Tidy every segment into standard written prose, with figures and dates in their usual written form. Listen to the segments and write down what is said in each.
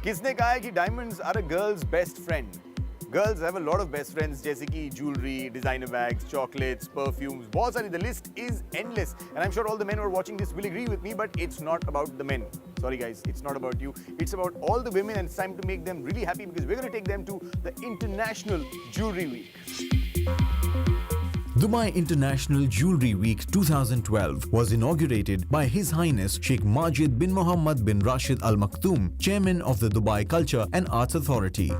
किसने कहा है कि diamonds are a girl's best friend? Girls have a lot of best friends जैसे कि jewelry, designer bags, chocolates, perfumes, बहुत सारी. The list is endless. And I'm sure all the men who are watching this will agree with me, but it's not about the men. Sorry guys, it's not about you. It's about all the women, and it's time to make them really happy because we're going to take them to the International Jewelry Week. Dubai International Jewelry Week 2012 was inaugurated by His Highness Sheikh Majid bin Mohammed bin Rashid Al Maktoum, Chairman of the Dubai Culture and Arts Authority.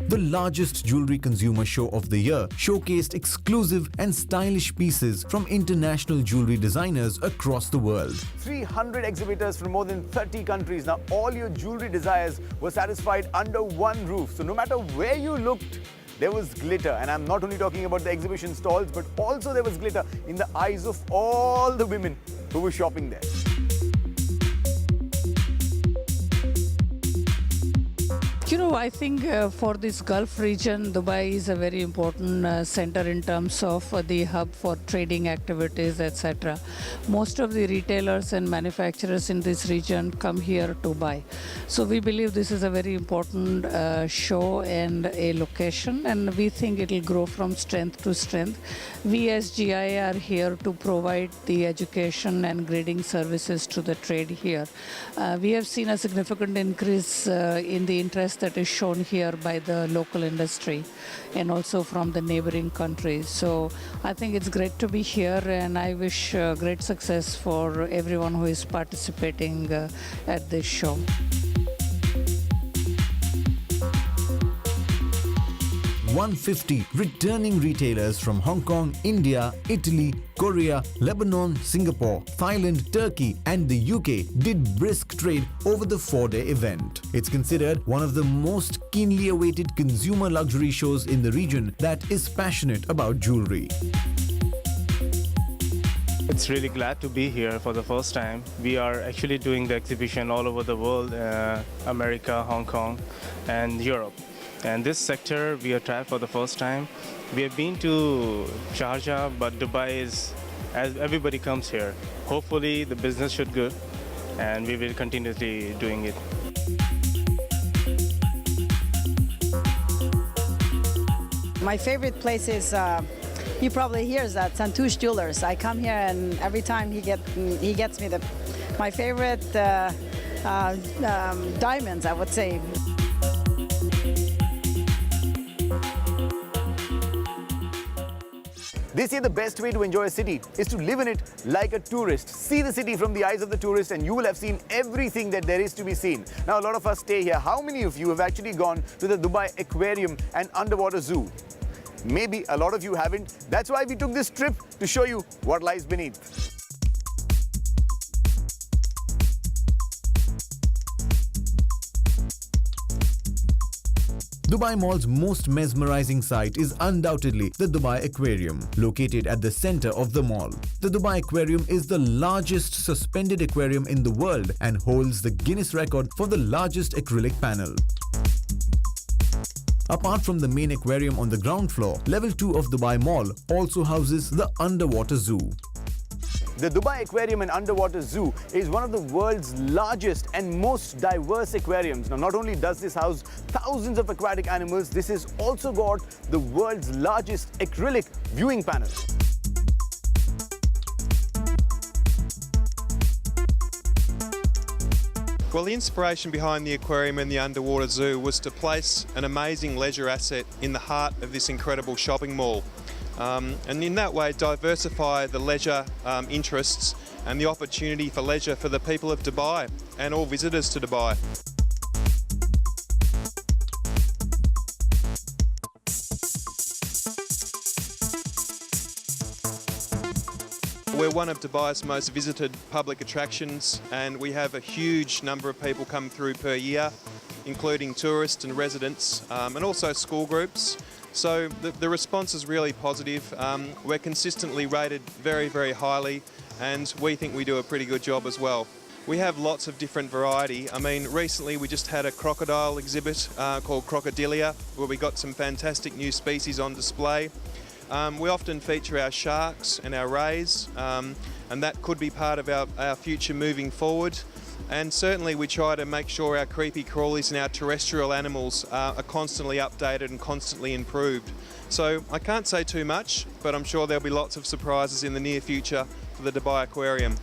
The largest jewelry consumer show of the year showcased exclusive and stylish pieces from international jewelry designers across the world. 300 exhibitors from more than 30 countries. Now all your jewelry desires were satisfied under one roof. So no matter where you looked, there was glitter. And I'm not only talking about the exhibition stalls, but also there was glitter in the eyes of all the women who were shopping there. You know, I think for this Gulf region, Dubai is a very important center in terms of the hub for trading activities, etc. Most of the retailers and manufacturers in this region come here to buy. So we believe this is a very important show and a location, and we think it will grow from strength to strength. We as GI are here to provide the education and grading services to the trade here. We have seen a significant increase in the interest that is shown here by the local industry and also from the neighboring countries. So I think it's great to be here, and I wish great success for everyone who is participating at this show. "150 returning retailers from Hong Kong, India, Italy, Korea, Lebanon, Singapore, Thailand, Turkey and the UK did brisk trade over the 4-day event. It's considered one of the most keenly awaited consumer luxury shows in the region that is passionate about jewelry. It's really glad to be here for the first time. We are actually doing the exhibition all over the world, America, Hong Kong and Europe. And this sector we are tried for the first time. We have been to Sharjah, but Dubai is, as everybody comes here. Hopefully the business should go, and we will continuously doing it. My favorite place is, you probably hear, is that Santouche Jewelers. I come here and every time he gets me my favorite diamonds, I would say. They say the best way to enjoy a city is to live in it like a tourist. See the city from the eyes of the tourist and you will have seen everything that there is to be seen. Now a lot of us stay here. How many of you have actually gone to the Dubai Aquarium and Underwater Zoo? Maybe a lot of you haven't. That's why we took this trip to show you what lies beneath. Dubai Mall's most mesmerizing sight is undoubtedly the Dubai Aquarium, located at the center of the mall. The Dubai Aquarium is the largest suspended aquarium in the world and holds the Guinness record for the largest acrylic panel. Apart from the main aquarium on the ground floor, level 2 of Dubai Mall also houses the Underwater Zoo. The Dubai Aquarium and Underwater Zoo is one of the world's largest and most diverse aquariums. Now, not only does this house thousands of aquatic animals, this has also got the world's largest acrylic viewing panel. Well, the inspiration behind the aquarium and the underwater zoo was to place an amazing leisure asset in the heart of this incredible shopping mall. And in that way diversify the leisure interests and the opportunity for leisure for the people of Dubai and all visitors to Dubai. We're one of Dubai's most visited public attractions, and we have a huge number of people come through per year, including tourists and residents, and also school groups. So the response is really positive. We're consistently rated very, very highly, and we think we do a pretty good job as well. We have lots of different variety. I mean, recently we just had a crocodile exhibit called Crocodilia, where we got some fantastic new species on display. We often feature our sharks and our rays, and that could be part of our future moving forward. And certainly we try to make sure our creepy crawlies and our terrestrial animals are constantly updated and constantly improved. So I can't say too much, but I'm sure there'll be lots of surprises in the near future for the Dubai Aquarium.